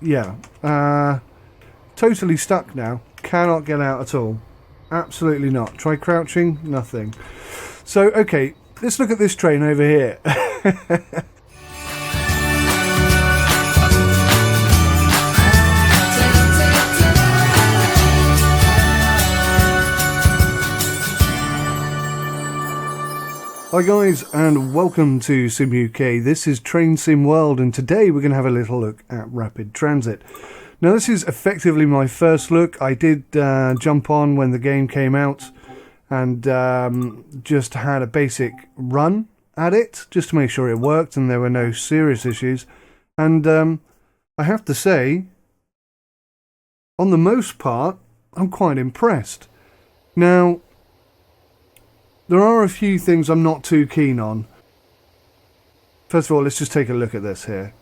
yeah, totally stuck now. Cannot get out at all. Absolutely not. Try crouching, nothing. So, okay, let's look at this train over here. Hi guys, and welcome to Sim UK. This is Train Sim World, and today we're going to have a little look at rapid transit. Now, this is effectively my first look. I did jump on when the game came out and just had a basic run at it just to make sure it worked and there were no serious issues. And I have to say, on the most part, I'm quite impressed. Now, there are a few things I'm not too keen on. First of all, let's just take a look at this here.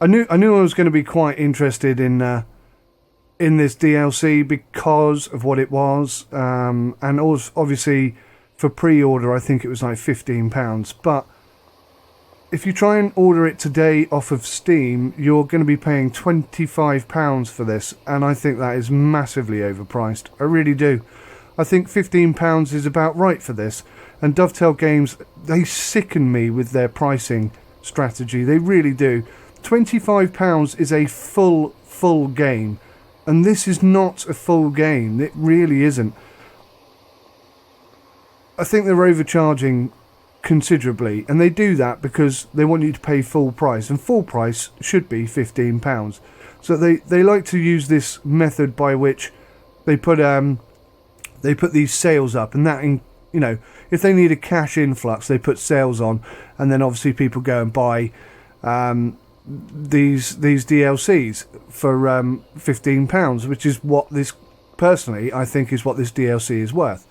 I knew I was going to be quite interested in this DLC because of what it was, and also obviously for pre-order I think it was like £15. But if you try and order it today off of Steam, you're going to be paying £25 for this, and I think that is massively overpriced. I really do. I think £15 is about right for this. And Dovetail Games, they sicken me with their pricing strategy. They really do. £25 is a full game. And this is not a full game. It really isn't. I think they're overcharging considerably. And they do that because they want you to pay full price. And full price should be £15. So they like to use this method by which they put these sales up, and that, you know, if they need a cash influx, they put sales on, and then obviously people go and buy these DLCs for £15, which is what this, personally, I think is what this DLC is worth.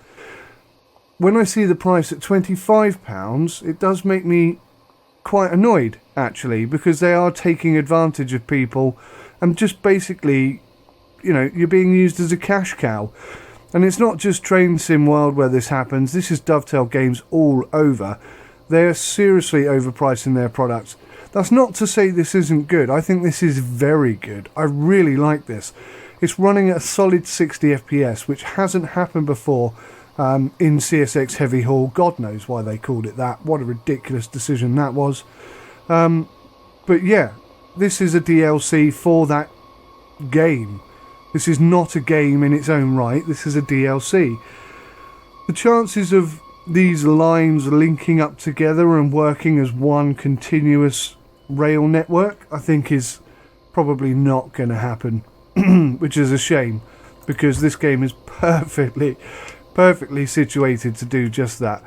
When I see the price at £25, it does make me quite annoyed, actually, because they are taking advantage of people, and just basically, you know, you're being used as a cash cow. And it's not just Train Sim World where this happens. This is Dovetail Games all over. They're seriously overpricing their products. That's not to say this isn't good. I think this is very good. I really like this. It's running at a solid 60 FPS, which hasn't happened before in CSX Heavy Haul. God knows why they called it that. What a ridiculous decision that was. But yeah, this is a DLC for that game. This is not a game in its own right. This is a DLC. The chances of these lines linking up together and working as one continuous rail network, I think, is probably not going to happen, which is a shame, because this game is perfectly situated to do just that.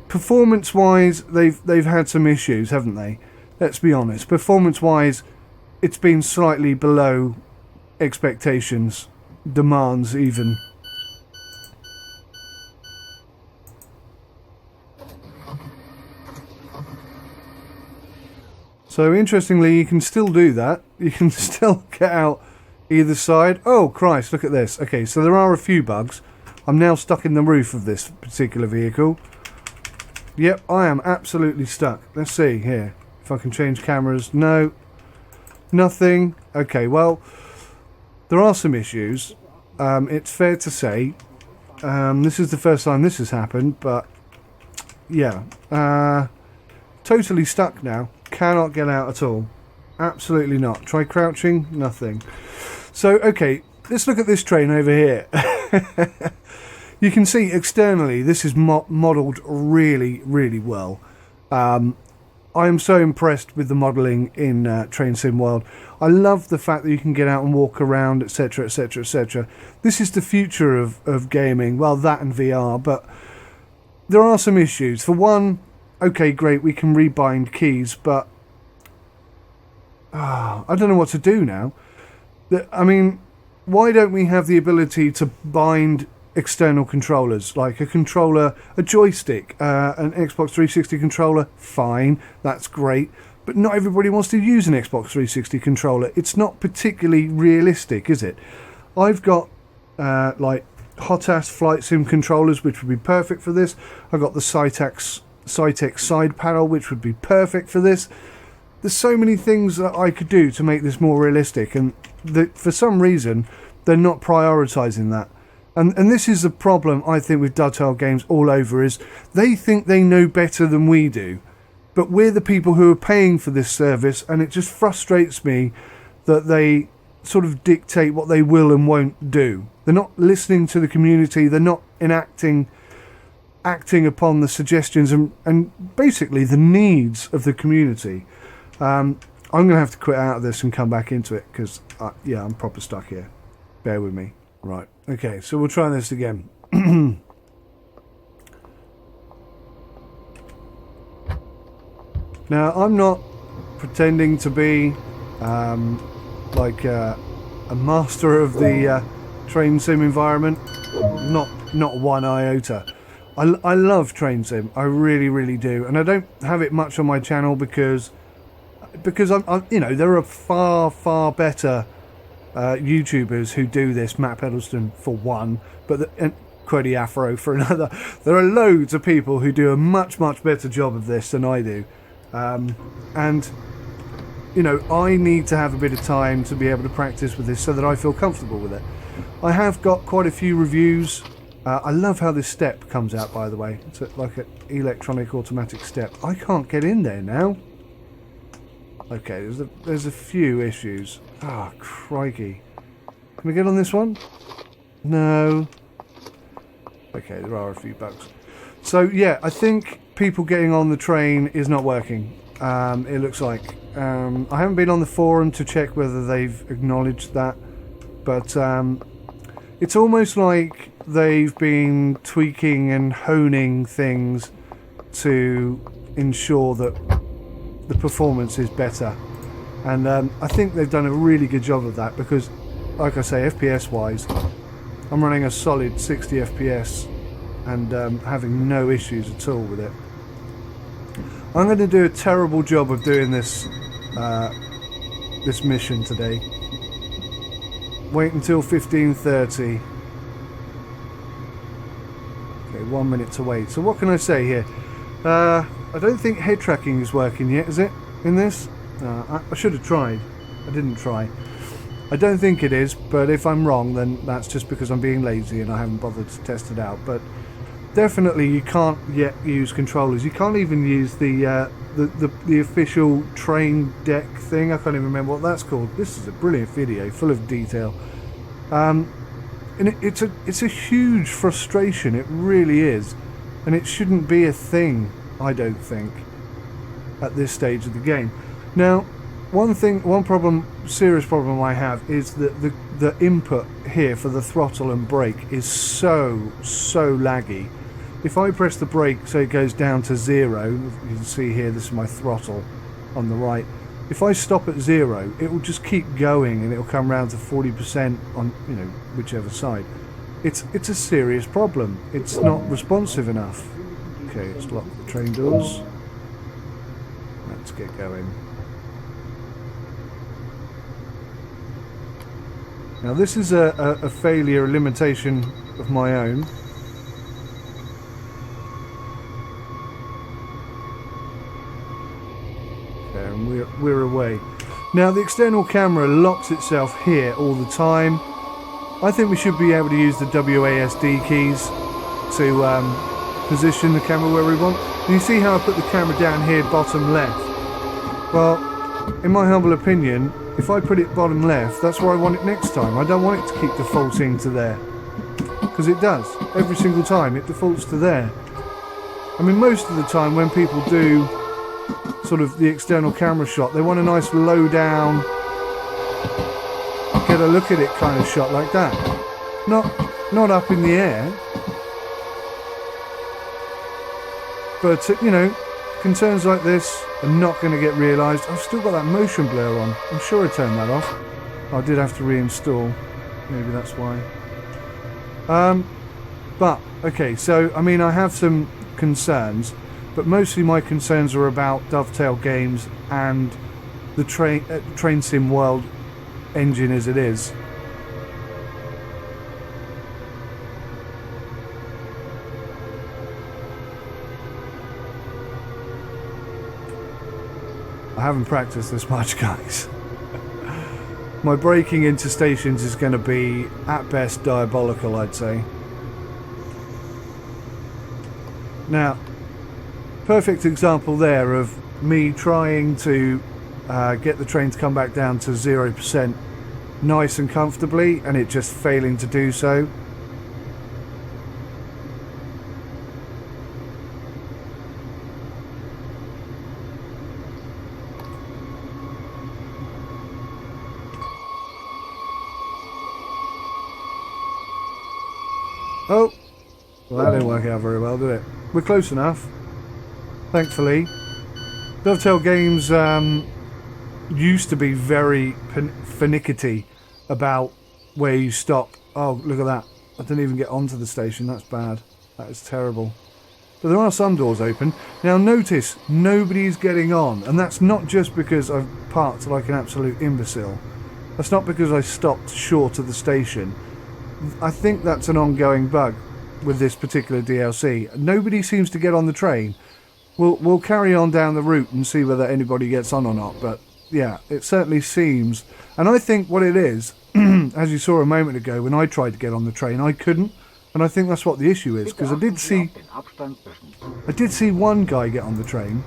Performance-wise, they've had some issues, haven't they? Let's be honest. Performance-wise, it's been slightly below expectations, demands even. So interestingly, you can still do that. You can still get out either side. Oh Christ, look at this. Okay, so there are a few bugs. I'm now stuck in the roof of this particular vehicle. Yep, I am absolutely stuck. Let's see here if I can change cameras. No, nothing. Okay, well, there are some issues. It's fair to say. This is the first time this has happened, but yeah. Totally stuck now. Cannot get out at all. Absolutely not. Try crouching. Nothing. So, okay, let's look at this train over here. You can see externally this is modelled really, really well. I am so impressed with the modelling in Train Sim World. I love the fact that you can get out and walk around, etc, etc, etc. This is the future of gaming. Well, that and VR, but there are some issues. For one, okay, great, we can rebind keys, but I don't know what to do now. I mean, why don't we have the ability to bind external controllers, like a controller, a joystick, an Xbox 360 controller? Fine, that's great, but not everybody wants to use an Xbox 360 controller. It's not particularly realistic, is it? I've got like hot-ass flight sim controllers, which would be perfect for this. I've got the Cytex side panel, which would be perfect for this. there's so many things that I could do to make this more realistic, and for some reason they're not prioritising that. And this is the problem, I think, with Dovetail games all over, is they think they know better than we do. But we're the people who are paying for this service, and it just frustrates me that they sort of dictate what they will and won't do. They're not listening to the community, they're not acting upon the suggestions and basically the needs of the community. I'm going to have to quit out of this and come back into it, because, yeah, I'm proper stuck here. Bear with me. Right, okay, so we'll try this again. Now, I'm not pretending to be like a master of the train sim environment. Not one iota. I love train sim. I really, really do. And I don't have it much on my channel because I'm you know, there are far better YouTubers who do this. Matt Pedalston for one, and Quody Afro for another. There are loads of people who do a much better job of this than I do. And you know, I need to have a bit of time to be able to practice with this so that I feel comfortable with it. I have got quite a few reviews. I love how this step comes out, by the way. It's like an electronic automatic step. I can't get in there now. Okay, there's a few issues. Ah, crikey. Can we get on this one? No. Okay, there are a few bugs. So yeah, I think people getting on the train is not working. It looks like. I haven't been on the forum to check whether they've acknowledged that, but it's almost like they've been tweaking and honing things to ensure that the performance is better. And I think they've done a really good job of that, because, like I say, FPS wise, I'm running a solid 60 FPS and having no issues at all with it. I'm going to do a terrible job of doing this this mission today. Wait until 15:30. Okay, 1 minute to wait. So what can I say here? I don't think head tracking is working yet, is it, in this? I should have tried. I didn't try. I don't think it is, but if I'm wrong, then that's just because I'm being lazy and I haven't bothered to test it out. But definitely you can't yet use controllers. You can't even use the official train deck thing. I can't even remember what that's called. This is a brilliant video, full of detail. And it's a huge frustration. It really is. And it shouldn't be a thing, I don't think, at this stage of the game. Now, one serious problem I have is that the input here for the throttle and brake is so laggy. If I press the brake so it goes down to 0, you can see here, this is my throttle on the right. If I stop at 0, it will just keep going and it will come round to 40% on, you know, whichever side. It's a serious problem. It's not responsive enough. Okay, let's lock the train doors. Let's get going. Now this is a failure, a limitation of my own. Okay, and we're away. Now the external camera locks itself here all the time. I think we should be able to use the WASD keys to position the camera where we want. And you see how I put the camera down here, bottom left? Well, in my humble opinion, if I put it bottom left, that's where I want it next time. I don't want it to keep defaulting to there. Because it does. Every single time it defaults to there. I mean, most of the time when people do sort of the external camera shot, they want a nice low down, get a look at it kind of shot like that. Not up in the air. But, you know, concerns like this are not going to get realised. I've still got that motion blur on. I'm sure I turned that off. I did have to reinstall. Maybe that's why. But, okay, so, I mean, I have some concerns, but mostly my concerns are about Dovetail games and the train sim world engine as it is. I haven't practiced this much, guys. My braking into stations is going to be, at best, diabolical, I'd say. Now, perfect example there of me trying to get the train to come back down to 0% nice and comfortably, and it just failing to do so. Oh, well, that didn't work out very well, did it? We're close enough, thankfully. Dovetail games used to be very finicky about where you stop. Oh, look at that. I didn't even get onto the station. That's bad. That is terrible. But there are some doors open. Now notice, nobody's getting on. And that's not just because I've parked like an absolute imbecile. That's not because I stopped short of the station. I think that's an ongoing bug with this particular DLC. Nobody seems to get on the train. We'll carry on down the route and see whether anybody gets on or not. But yeah, it certainly seems. And I think what it is, as you saw a moment ago, when I tried to get on the train, I couldn't. And I think that's what the issue is, because I did see one guy get on the train.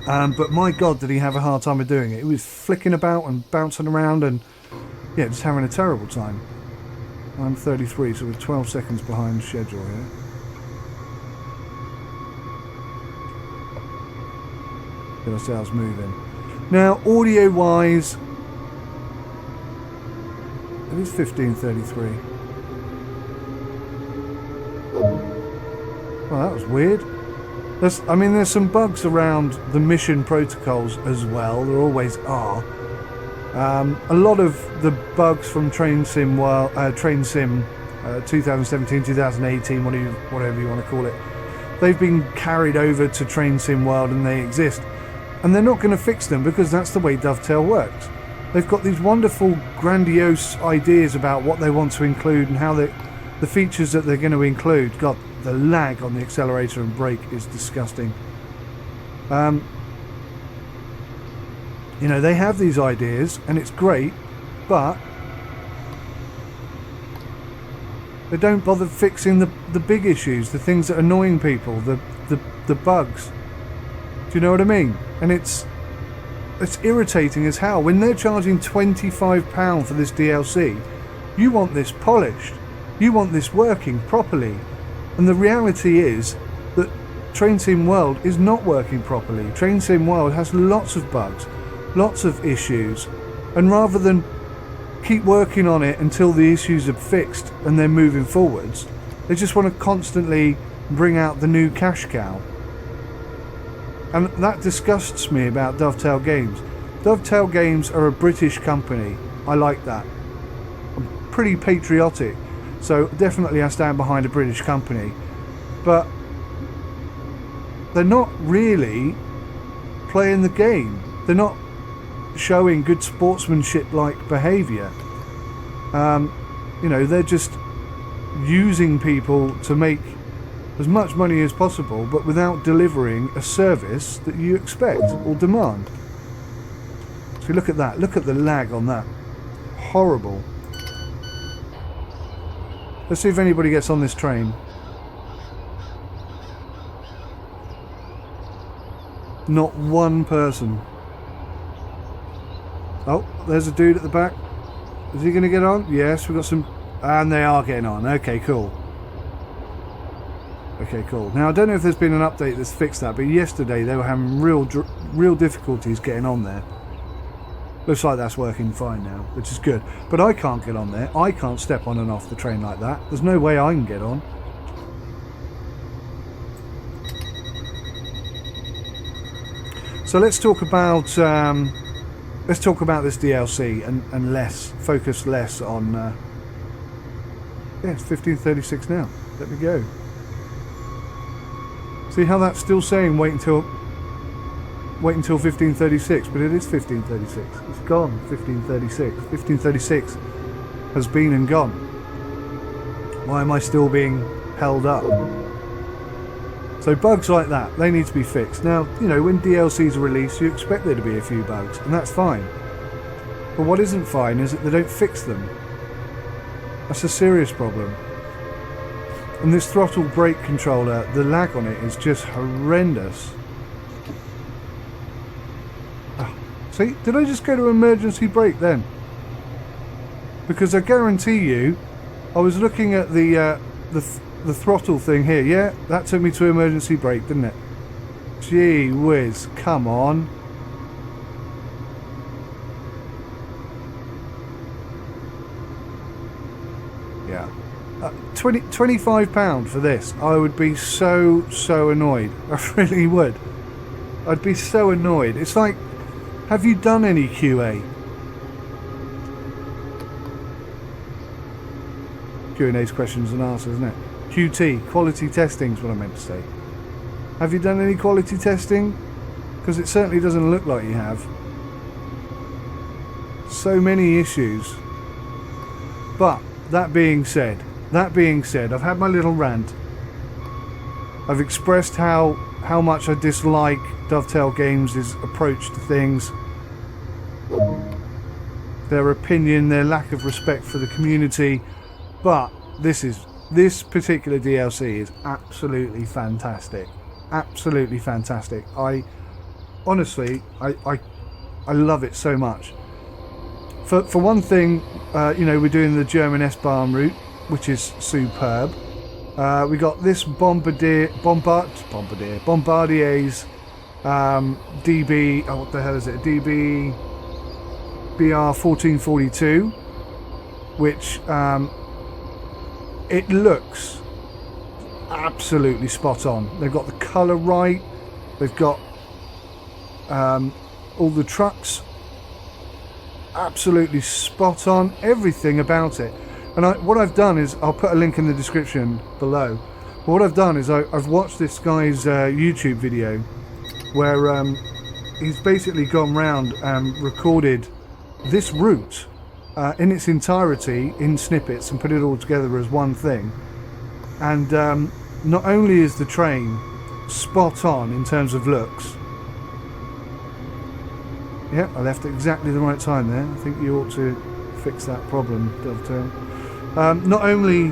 But my God, did he have a hard time of doing it. He was flicking about and bouncing around and, yeah, just having a terrible time. I'm 33, so we're 12 seconds behind schedule here. Get ourselves moving. Now, audio-wise, it is 15:33. Well, that was weird. There's some bugs around the mission protocols as well. There always are. A lot of the bugs from Train Sim 2017, 2018, whatever you want to call it, they've been carried over to Train Sim World and they exist. And they're not going to fix them because that's the way Dovetail works. They've got these wonderful, grandiose ideas about what they want to include and how the features that they're going to include. God, the lag on the accelerator and brake is disgusting. You know, they have these ideas and it's great, but they don't bother fixing the big issues, the things that are annoying people, the bugs. Do you know what I mean? And it's irritating as hell. When they're charging £25 for this DLC, you want this polished. You want this working properly. And the reality is that Train Sim World is not working properly. Train Sim World has lots of bugs, lots of issues, and rather than keep working on it until the issues are fixed and they're moving forwards, they just want to constantly bring out the new cash cow. And that disgusts me about Dovetail Games. Dovetail Games are a British company. I like that. I'm pretty patriotic, so definitely I stand behind a British company. But they're not really playing the game. They're not showing good sportsmanship-like behaviour. You know, they're just using people to make as much money as possible, but without delivering a service that you expect or demand. So look at that. Look at the lag on that. Horrible. Let's see if anybody gets on this train. Not one person. Oh, there's a dude at the back. Is he going to get on? Yes, we've got some... And they are getting on. Okay, cool. Okay, cool. Now, I don't know if there's been an update that's fixed that, but yesterday they were having real difficulties getting on there. Looks like that's working fine now, which is good. But I can't get on there. I can't step on and off the train like that. There's no way I can get on. So let's talk about this DLC and focus less on. Yeah, it's 15:36 now. Let me go. See how that's still saying wait until 15:36, but it is 15:36. It's gone 15:36. 15:36 has been and gone. Why am I still being held up? So bugs like that, they need to be fixed. Now, you know, when DLCs are released, you expect there to be a few bugs, and that's fine. But what isn't fine is that they don't fix them. That's a serious problem. And this throttle brake controller, the lag on it is just horrendous. Oh, see, did I just go to emergency brake then? Because I guarantee you, I was looking at the throttle thing here. Yeah, that took me to emergency brake, didn't it? Gee whiz, come on. Yeah. £25 for this. I would be so annoyed. I really would. I'd be so annoyed. It's like, have you done any QA? Q&A's questions and answers, isn't it? QT, quality testing is what I meant to say. Have you done any quality testing? Because it certainly doesn't look like you have. So many issues. But that being said, I've had my little rant. I've expressed how much I dislike Dovetail Games' approach to things. Their opinion, their lack of respect for the community. But this particular DLC is absolutely fantastic. Absolutely fantastic. I honestly love it so much. For one thing, you know, we're doing the German S-Bahn route, which is superb. We got this Bombardier's DB. Oh, what the hell is it? DB BR 1442, which it looks absolutely spot on. They've got the colour right. They've got all the trucks absolutely spot on. Everything about it. And what I've done is, I'll put a link in the description below. But what I've done is I've watched this guy's YouTube video where he's basically gone round and recorded this route in its entirety in snippets and put it all together as one thing. And not only is the train spot on in terms of looks. Yeah, I left at exactly the right time there. I think you ought to fix that problem, Dovetail. Not only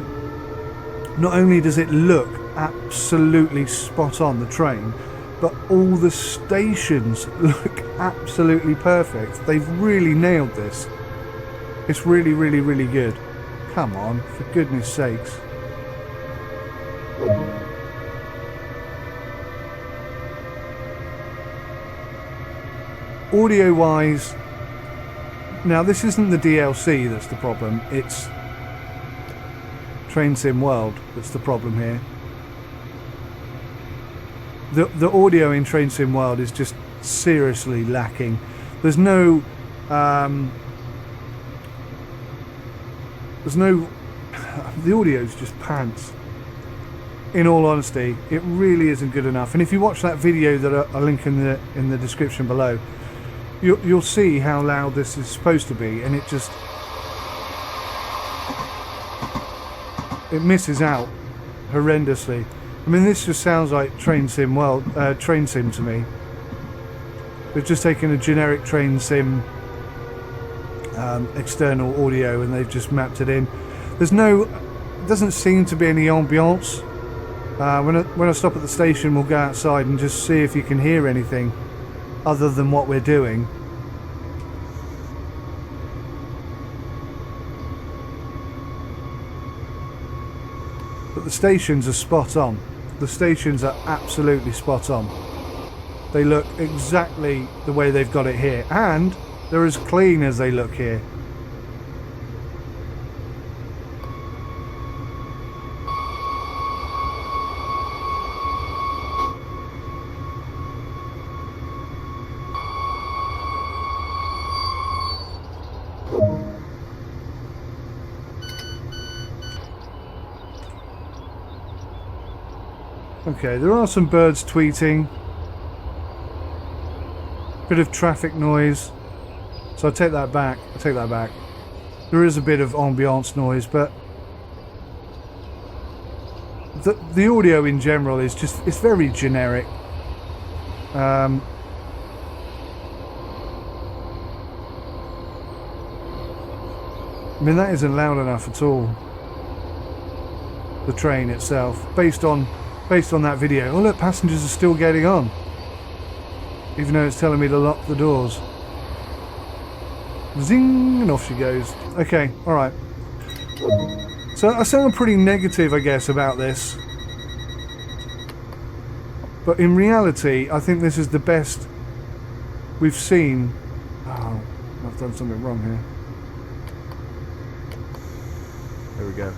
does it look absolutely spot on, the train, but all the stations look absolutely perfect. They've really nailed this. It's really, really, really good. Come on, for goodness sakes. Audio wise, now this isn't the DLC that's the problem, it's Train Sim World that's the problem here. The audio in Train Sim World is just seriously lacking. There's no the audio's just pants. In all honesty, it really isn't good enough. And if you watch that video that I'll link in the description below, you'll see how loud this is supposed to be, and it misses out horrendously. I mean, this just sounds like Train Sim to me. They've just taken a generic Train Sim external audio and they've just mapped it in. Doesn't seem to be any ambience. When I stop at the station, we'll go outside and just see if you can hear anything other than what we're doing. But the stations are spot on. The stations are absolutely spot on. They look exactly the way they've got it here, and they're as clean as they look here. Okay, there are some birds tweeting. Bit of traffic noise. So I take that back. There is a bit of ambiance noise, but the audio in general is just, it's very generic. I mean, that isn't loud enough at all. The train itself, based on that video. Oh look, passengers are still getting on, even though it's telling me to lock the doors. Zing, and off she goes. Okay, all right. So I sound pretty negative, I guess, about this, but in reality, I think this is the best we've seen. Oh, I've done something wrong here. There we go.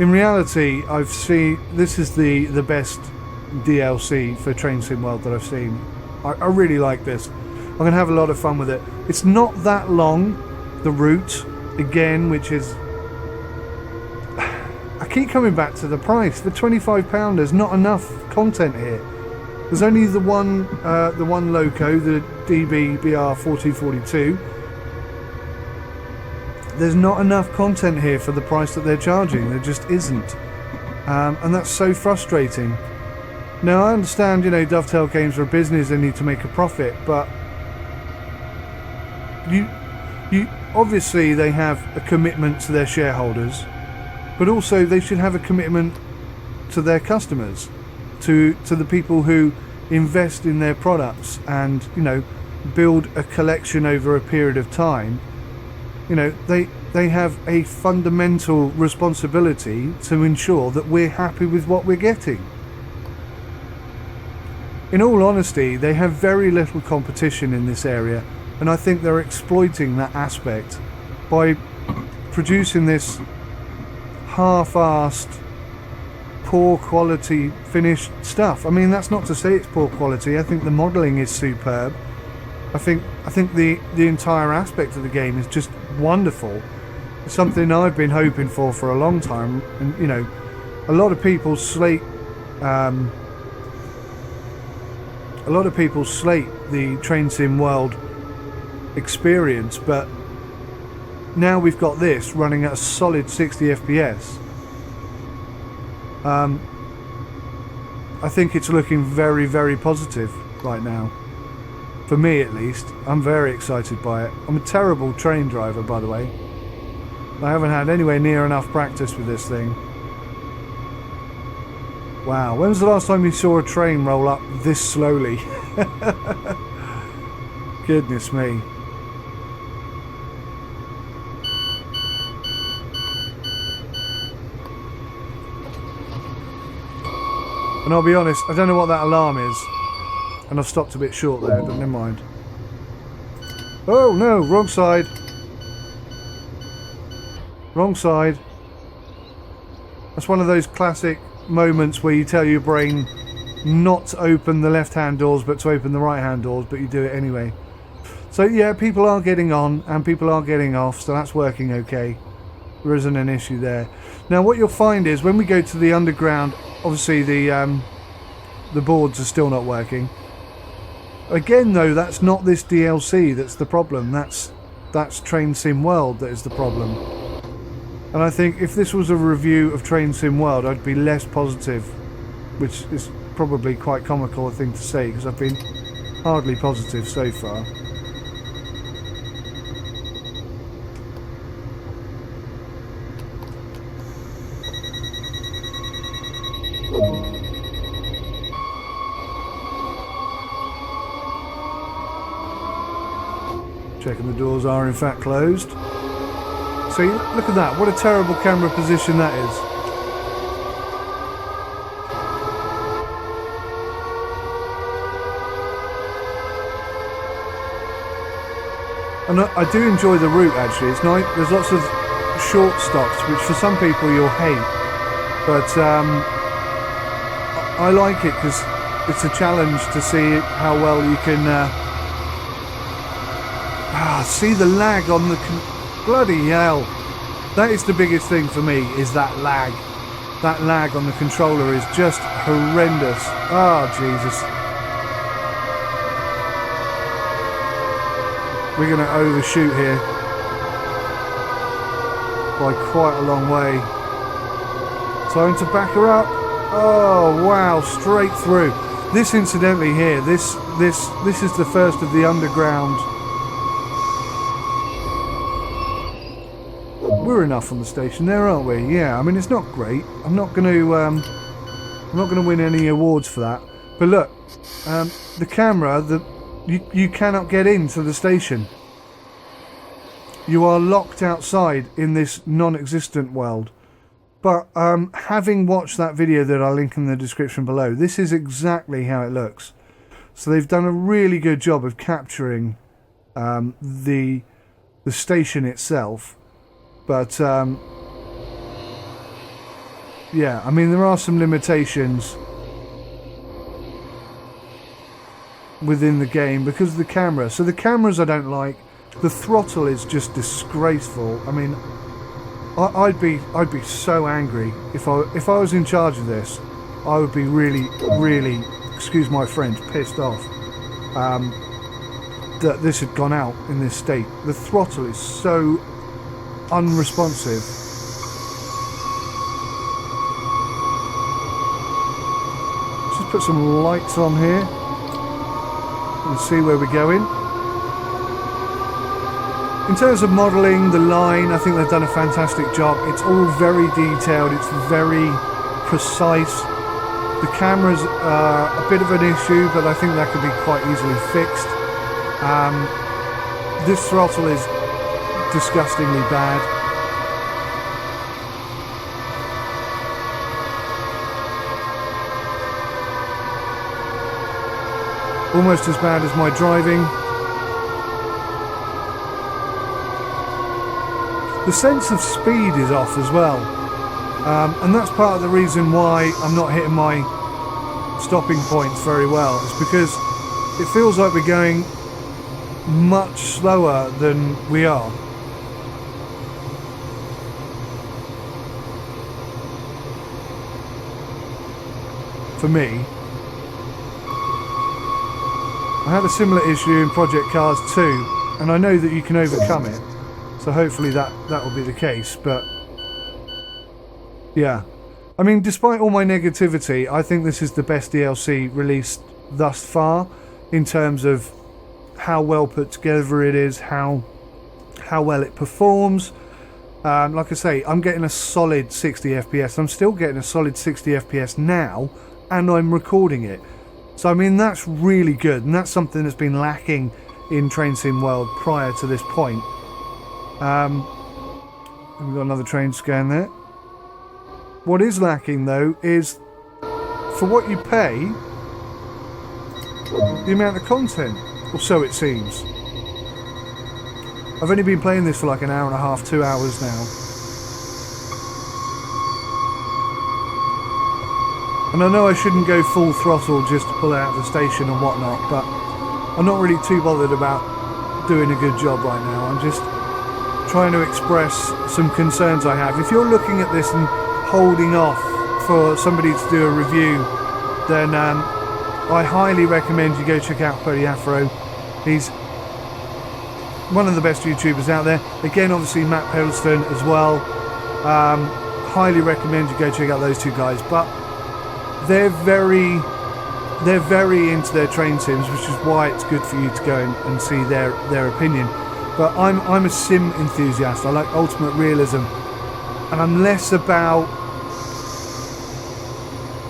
In reality, I've seen, this is the best DLC for Train Sim World that I've seen. I really like this. I'm going to have a lot of fun with it. It's not that long, the route, again, which is... I keep coming back to the price. For £25, there's not enough content here. There's only the one loco, the DB-BR 4242. There's not enough content here for the price that they're charging. There just isn't. And that's so frustrating. Now, I understand, you know, Dovetail games are a business, they need to make a profit, but you obviously they have a commitment to their shareholders, but also they should have a commitment to their customers, to the people who invest in their products and, you know, build a collection over a period of time. You know, they have a fundamental responsibility to ensure that we're happy with what we're getting. In all honesty, they have very little competition in this area, and I think they're exploiting that aspect by producing this half-assed, poor quality finished stuff. I mean, that's not to say it's poor quality. I think the modelling is superb. I think the entire aspect of the game is just wonderful. It's something I've been hoping for a long time, and you know, a lot of people slate the Train Sim World experience, but now we've got this running at a solid 60 FPS. I think it's looking very, very positive right now. For me, at least. I'm very excited by it. I'm a terrible train driver, by the way. I haven't had anywhere near enough practice with this thing. Wow, when was the last time you saw a train roll up this slowly? Goodness me. And I'll be honest, I don't know what that alarm is. And I've stopped a bit short there, but never mind. Oh no, wrong side. Wrong side. That's one of those classic moments where you tell your brain not to open the left-hand doors but to open the right-hand doors, but you do it anyway. So yeah, people are getting on and people are getting off, so that's working okay. There isn't an issue there. Now what you'll find is when we go to the underground, obviously the boards are still not working. Again though, that's not this DLC that's the problem, that's Train Sim World that is the problem. And I think if this was a review of Train Sim World, I'd be less positive, which is probably quite comical a thing to say because I've been hardly positive so far. Checking the doors are in fact closed. See, look at that, what a terrible camera position that is. And I do enjoy the route actually, it's nice, there's lots of short stops which for some people you'll hate, but I like it because it's a challenge to see how well you can see the lag on the bloody hell. That is the biggest thing for me, is that lag. That lag on the controller is just horrendous. Oh Jesus. We're going to overshoot here by quite a long way. Time to back her up. Oh wow, straight through. This incidentally here, this is the first of the underground. We're enough on the station there, aren't we? Yeah, I mean it's not great. I'm not going to win any awards for that. But look, the camera, you cannot get into the station. You are locked outside in this non-existent world. But having watched that video that I'll link in the description below, this is exactly how it looks. So they've done a really good job of capturing the station itself. But yeah, I mean there are some limitations within the game because of the camera. So the cameras I don't like. The throttle is just disgraceful. I mean, I'd be so angry if I was in charge of this. I would be really, excuse my French, pissed off that this had gone out in this state. The throttle is so unresponsive. Just put some lights on here and see where we're going. In terms of modelling the line, I think they've done a fantastic job. It's all very detailed, it's very precise. The cameras are a bit of an issue, but I think that could be quite easily fixed. This throttle is disgustingly bad. Almost as bad as my driving. The sense of speed is off as well, and that's part of the reason why I'm not hitting my stopping points very well. It's because it feels like we're going much slower than we are. For me. I had a similar issue in Project Cars 2, and I know that you can overcome it. So hopefully that will be the case, but yeah. I mean, despite all my negativity, I think this is the best DLC released thus far in terms of how well put together it is, how well it performs. Like I say, I'm getting a solid 60 FPS. I'm still getting a solid 60 FPS now, and I'm recording it. So I mean, that's really good, and that's something that's been lacking in Train Sim World prior to this point. We've got another train scan there. What is lacking though is, for what you pay, the amount of content, or so it seems. I've only been playing this for like an hour and a half, 2 hours now. And I know I shouldn't go full throttle just to pull out of the station and whatnot, but I'm not really too bothered about doing a good job right now. I'm just trying to express some concerns I have. If you're looking at this and holding off for somebody to do a review, then I highly recommend you go check out Pody Afro. He's one of the best YouTubers out there. Again, obviously Matt Pedleston as well. Highly recommend you go check out those two guys. But they're very into their train sims, which is why it's good for you to go and see their opinion. But I'm a sim enthusiast. I like ultimate realism, and I'm less about.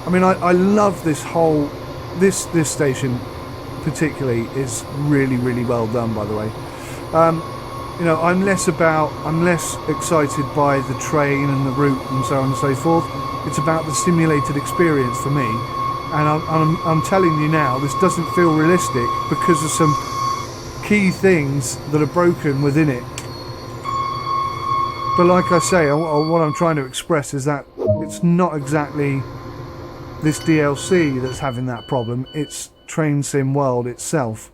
I mean, I love this whole this station, particularly is really well done. By the way, you know, I'm less excited by the train and the route and so on and so forth. It's about the simulated experience for me, and I'm telling you now, this doesn't feel realistic because of some key things that are broken within it. But like I say, what I'm trying to express is that it's not exactly this DLC that's having that problem, it's Train Sim World itself,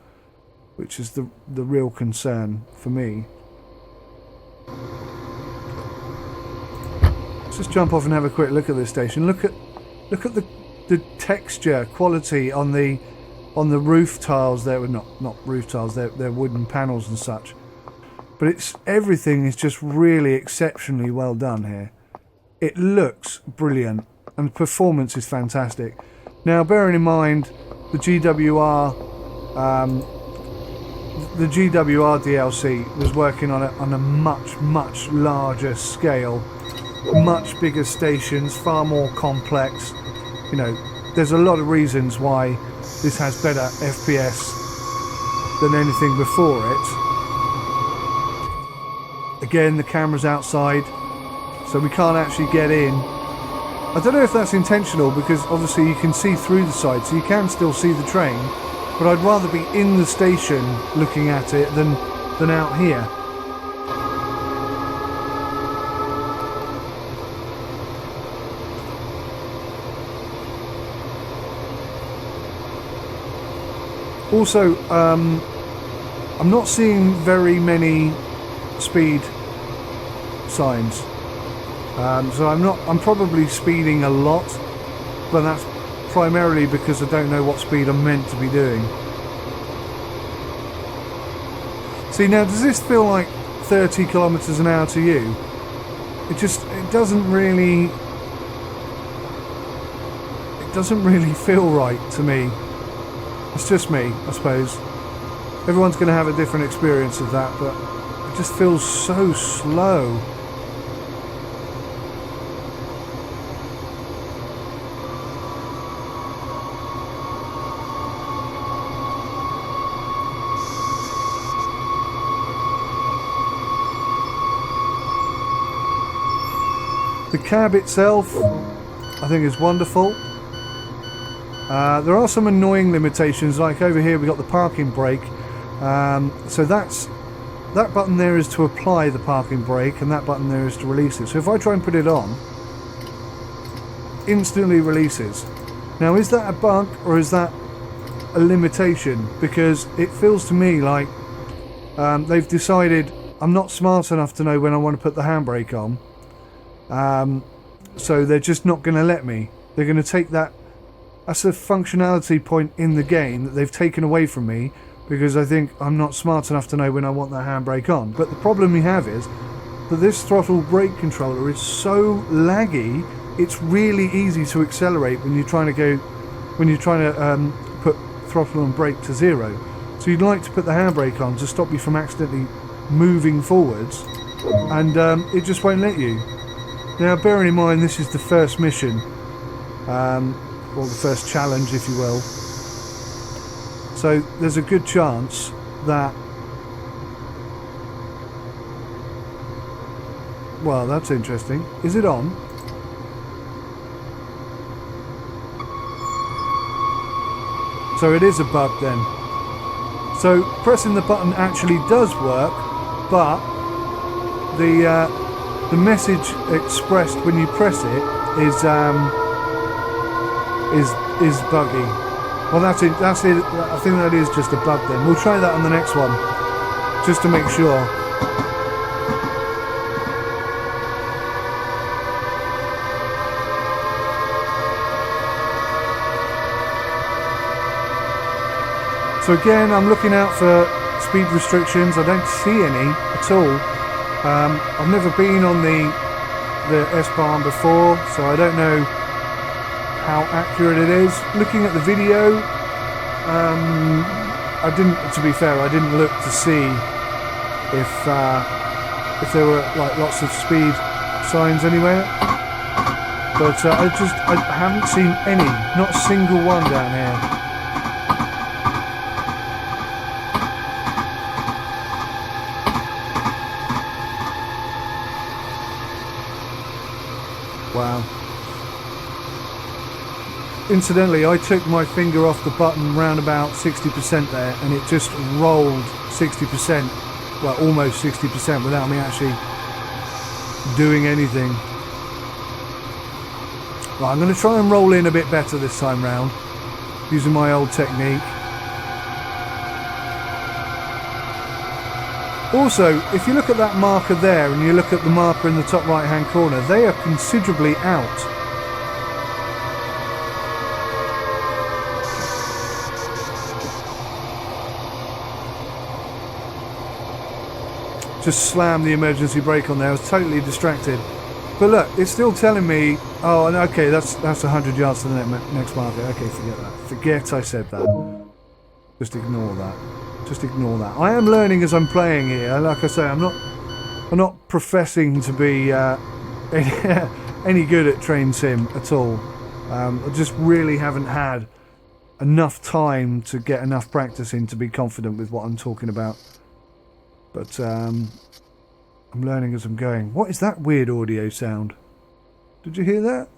which is the real concern for me. Let's just jump off and have a quick look at this station. Look at the texture quality on the roof tiles. There were not roof tiles, they're wooden panels and such. But everything is just really exceptionally well done here. It looks brilliant. and the performance is fantastic. Now, bearing in mind the GWR DLC was working on a much larger scale, much bigger stations, far more complex. You know, there's a lot of reasons why this has better FPS than anything before it. Again, the camera's outside, so we can't actually get in. I don't know if that's intentional, because obviously you can see through the side, so you can still see the train, but I'd rather be in the station looking at it than out here. Also, I'm not seeing very many speed signs, so I'm probably speeding a lot, but that's primarily because I don't know what speed I'm meant to be doing. See, now does this feel like 30 kilometers an hour to you? It doesn't really feel right to me. It's just me, I suppose. Everyone's going to have a different experience of that, but it just feels so slow. The cab itself, I think, is wonderful. There are some annoying limitations, like over here we've got the parking brake. So that button there is to apply the parking brake, and that button there is to release it. So if I try and put it on, instantly releases. Now, is that a bug or is that a limitation? Because it feels to me like they've decided I'm not smart enough to know when I want to put the handbrake on. So they're just not going to let me. They're going to take that. That's a functionality point in the game that they've taken away from me, because I think I'm not smart enough to know when I want that handbrake on. But the problem we have is that this throttle brake controller is so laggy. It's really easy to accelerate when you're trying to put throttle and brake to 0. So you'd like to put the handbrake on to stop you from accidentally moving forwards, and it just won't let you. Now, bearing in mind this is the first mission, or the first challenge, if you will, so there's a good chance that, well, that's interesting. Is it on? So it is a bug then. So pressing the button actually does work, but the message expressed when you press it is buggy. Well, that's it. I think that is just a bug then. We'll try that on the next one, just to make sure. So again, I'm looking out for speed restrictions. I don't see any at all. I've never been on the S-Bahn before, so I don't know how accurate it is. Looking at the video, I didn't. To be fair, I didn't look to see if there were like lots of speed signs anywhere. But I haven't seen any, not a single one down here. Wow. Incidentally, I took my finger off the button round about 60% there, and it just rolled 60%, well, almost 60% without me actually doing anything. Right, I'm going to try and roll in a bit better this time round, using my old technique. Also, if you look at that marker there and you look at the marker in the top right hand corner, they are considerably out. Just slammed the emergency brake on there. I was totally distracted. But look, it's still telling me, oh, okay, that's 100 yards to the next market. Okay, forget that. Forget I said that. Just ignore that. Just ignore that. I am learning as I'm playing here. Like I say, I'm not professing to be any good at train sim at all. I just really haven't had enough time to get enough practice in to be confident with what I'm talking about. But I'm learning as I'm going. What is that weird audio sound? Did you hear that?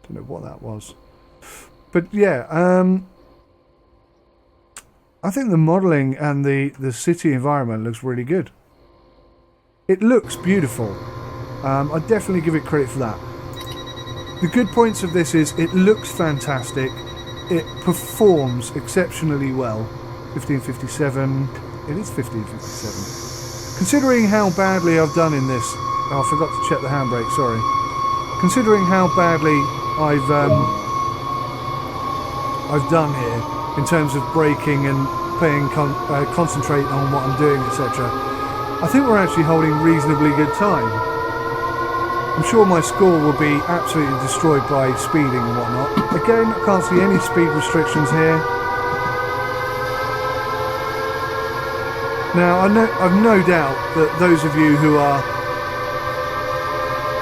Don't know what that was. But yeah, I think the modelling and the city environment looks really good. It looks beautiful. I definitely give it credit for that. The good points of this is it looks fantastic. It performs exceptionally well. 1557. It is 1557. Considering how badly I've done in this... Oh, I forgot to check the handbrake, sorry. Considering how badly I've done here in terms of braking and concentrate on what I'm doing, etc. I think we're actually holding reasonably good time. I'm sure my score will be absolutely destroyed by speeding and whatnot. Again, I can't see any speed restrictions here. Now, I've no doubt that those of you who are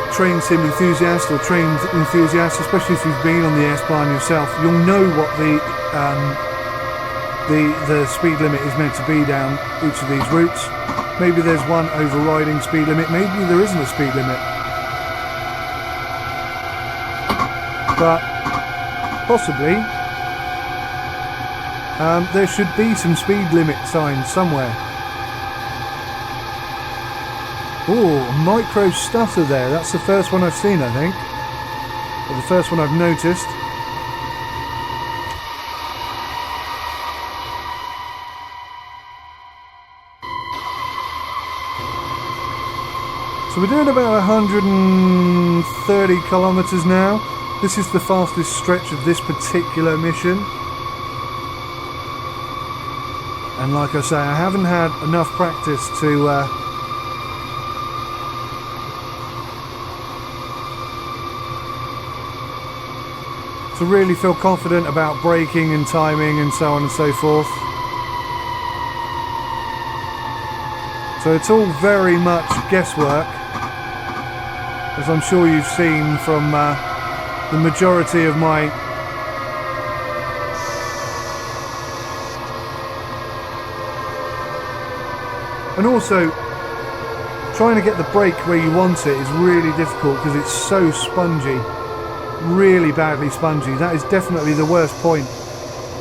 train sim enthusiasts or trained enthusiasts, especially if you've been on the S-Bahn yourself, you'll know what the speed limit is meant to be down each of these routes. Maybe there's one overriding speed limit, maybe there isn't a speed limit. But possibly there should be some speed limit signs somewhere. Oh, micro stutter there. That's the first one I've seen, I think. Or the first one I've noticed. So we're doing about 130 kilometres now. This is the fastest stretch of this particular mission. And like I say, I haven't had enough practice to really feel confident about braking and timing and so on and so forth. So it's all very much guesswork, as I'm sure you've seen from the majority of my and also trying to get the brake where you want it is really difficult because it's so spongy. Really badly spongy. That is definitely the worst point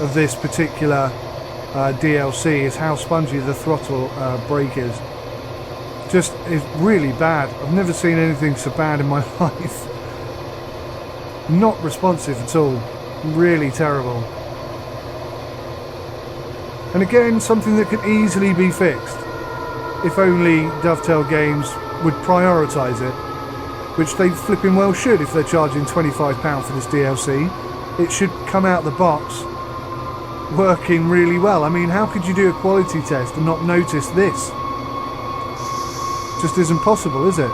of this particular DLC, is how spongy the throttle brake is. Just is really bad. I've never seen anything so bad in my life. Not responsive at all. Really terrible. And again, something that could easily be fixed if only Dovetail games would prioritise it. Which they flipping well should if they're charging £25 for this DLC. It should come out the box working really well. I mean, how could you do a quality test and not notice this? Just isn't possible, is it?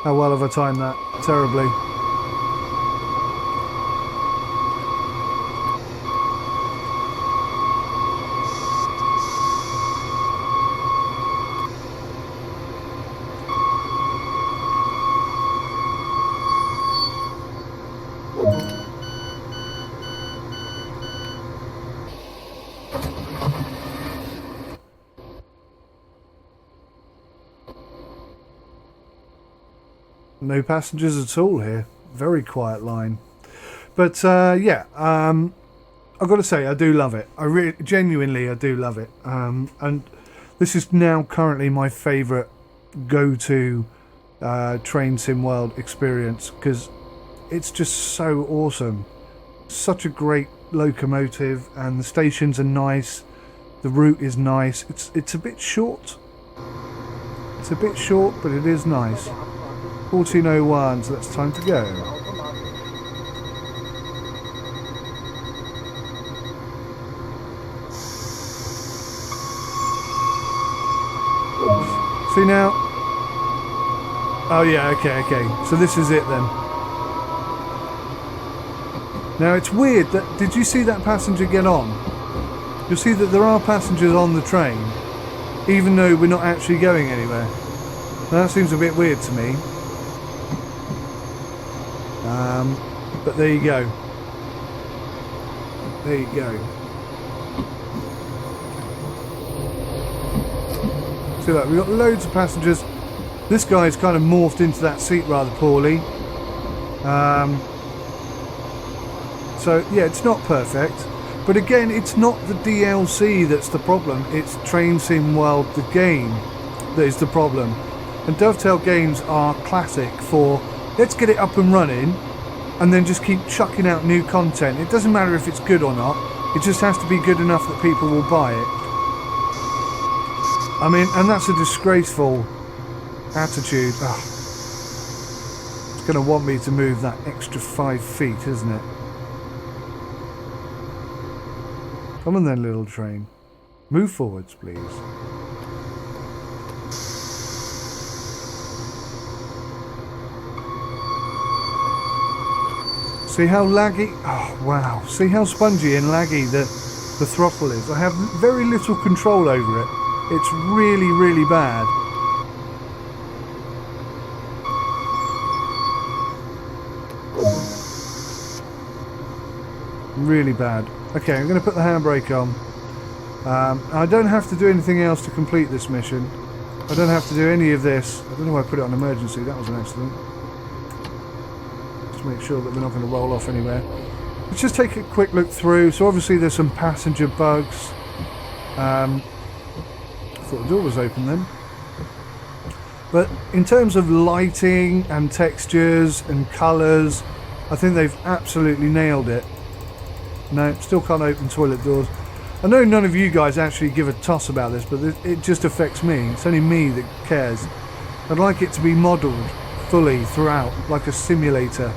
How well have I timed that? Terribly. No passengers at all here. Very quiet line. But yeah, I've got to say I do love it. Genuinely I do love it. And this is now currently my favourite go-to train sim world experience because it's just so awesome. Such a great locomotive, and the stations are nice. The route is nice. It's a bit short. It's a bit short, but it is nice. 14:01, so that's time to go. See now? Oh yeah, okay. So this is it then. Now it's weird that, did you see that passenger get on? You'll see that there are passengers on the train, even though we're not actually going anywhere. Now, that seems a bit weird to me. But there you go. There you go. See that, we've got loads of passengers. This guy's kind of morphed into that seat rather poorly. So yeah, it's not perfect. But again, it's not the DLC that's the problem. It's Train Sim World, the game, that is the problem. And Dovetail games are classic for, let's get it up and running, and then just keep chucking out new content. It doesn't matter if it's good or not. It just has to be good enough that people will buy it. I mean, and that's a disgraceful attitude. Oh. It's going to want me to move that extra 5 feet, isn't it? Come on then, little train. Move forwards, please. See how laggy? Oh, wow. See how spongy and laggy the throttle is? I have very little control over it. It's really, really bad. Really bad. Okay, I'm going to put the handbrake on. I don't have to do anything else to complete this mission. I don't have to do any of this. I don't know why I put it on emergency. That was an accident. Just to make sure that we're not going to roll off anywhere. Let's just take a quick look through. So obviously there's some passenger bugs. I thought the door was open then. But in terms of lighting and textures and colours, I think they've absolutely nailed it. No, still can't open toilet doors. I know none of you guys actually give a toss about this, but it just affects me. It's only me that cares. I'd like it to be modelled fully throughout, like a simulator.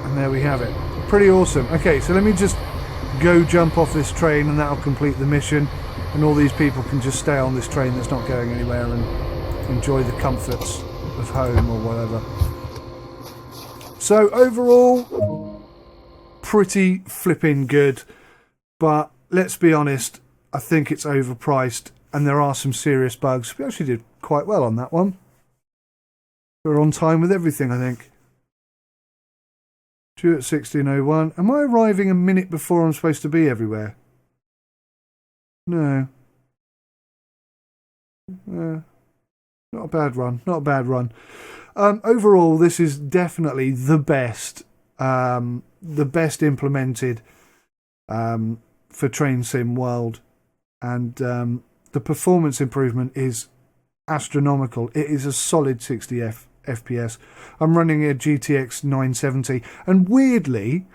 And there we have it. Pretty awesome. Okay, so let me just go jump off this train and that'll complete the mission. And all these people can just stay on this train that's not going anywhere and enjoy the comforts of home or whatever. So overall, pretty flipping good, but let's be honest, I think it's overpriced and there are some serious bugs. We actually did quite well on that one. We're on time with everything, I think. Due at 16:01. Am I arriving a minute before I'm supposed to be everywhere? No. Not a bad run. Not a bad run. Overall, this is definitely the best implemented for Train Sim World, and the performance improvement is astronomical. It is a solid 60 FPS. I'm running a GTX 970, and weirdly,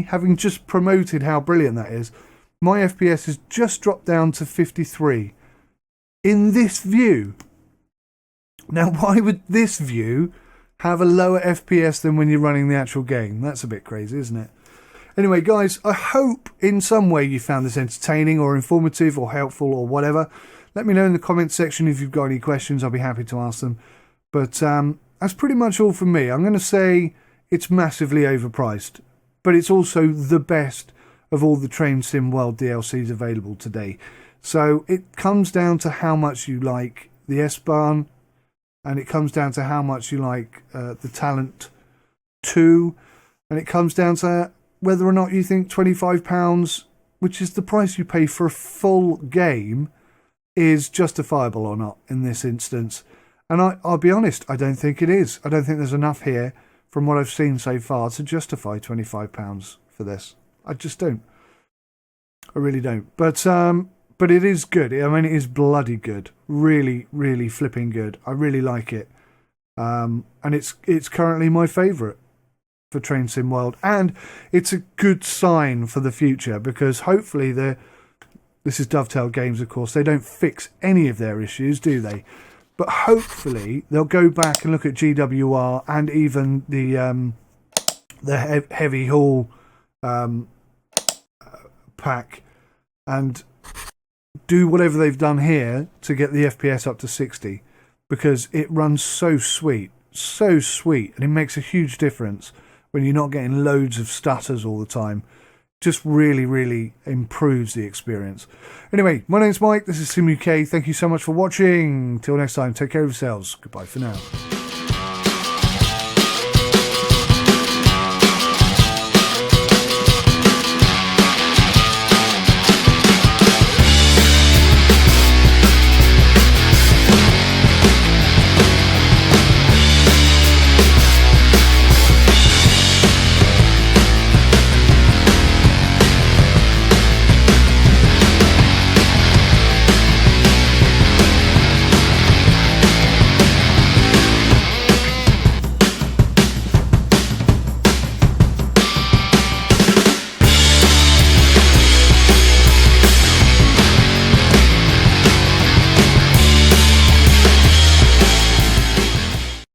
having just promoted how brilliant that is, my FPS has just dropped down to 53 in this view. Now, why would this view have a lower FPS than when you're running the actual game? That's a bit crazy, isn't it? Anyway, guys, I hope in some way you found this entertaining or informative or helpful or whatever. Let me know in the comments section if you've got any questions. I'll be happy to ask them. But that's pretty much all from me. I'm going to say it's massively overpriced, but it's also the best of all the Train Sim World DLCs available today. So it comes down to how much you like the S-Bahn, and it comes down to how much you like the Talent 2, and it comes down to whether or not you think £25, which is the price you pay for a full game, is justifiable or not in this instance. And I'll be honest, I don't think it is. I don't think there's enough here from what I've seen so far to justify £25 for this. I just don't. I really don't. But it is good. I mean, it is bloody good. Really, really flipping good. I really like it. And it's currently my favourite for Train Sim World. And it's a good sign for the future, because hopefully this is Dovetail Games, of course. They don't fix any of their issues, do they? But hopefully they'll go back and look at GWR and even the heavy haul pack and do whatever they've done here to get the FPS up to 60, because it runs so sweet, and it makes a huge difference when you're not getting loads of stutters all the time. Just really, really improves the experience. Anyway, my name's Mike, this is SimUK. Thank you so much for watching. Till next time, take care of yourselves. Goodbye for now.